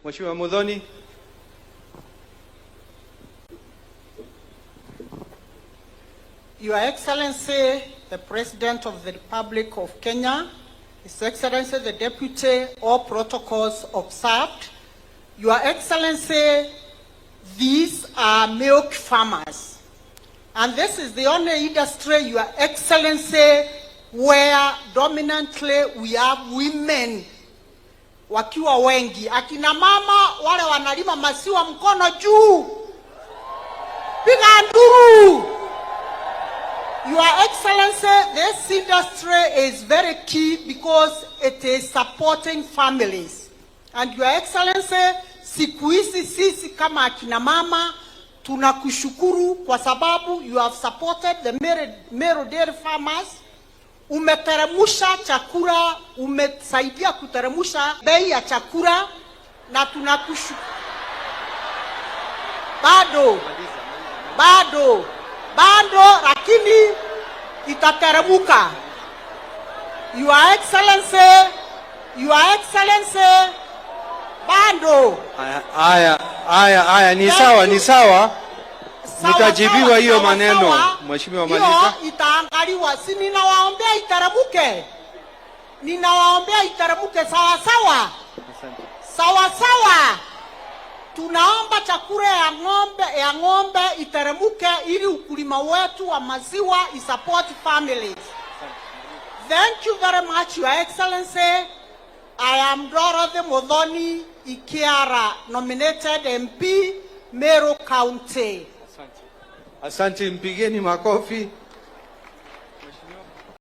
Mheshimiwa Muthoni. Your Excellency, the President of the Republic of Kenya, His Excellency, the Deputy, all protocols observed. Your Excellency, these are milk farmers. And this is the only industry, Your Excellency, where dominantly we have women wakiwa wengi. Akina mama wale wanalima maziwa mkono juu. Piga nduru. Your Excellency, this industry is very key because it is supporting families. And Your Excellency, siku hizi sisi kama akina mama tunakushukuru kwa sababu you have supported the Meru dairy farmers. Umeteremusha chakula, umesaidia kuteremusha bei ya chakula na tunakushukuru. Bado lakini itateremuka. Your Excellency, bado. Aya, ni sawa. Nitajibiwa hiyo maneno. Mheshimiwa maliza. Hiyo itaangaliwa. Si ninawaombea iteremuke. Ninawaombea iteremuke sawa. Sawa. Tunaomba chakula ya ng'ombe iteremuke ili ukulima wetu wa maziwa isupport families. Thank you very much, Your Excellency. I am Ruto Muthoni HECKLED, nominated MP, Meru County. Asante, mpigeni makofi.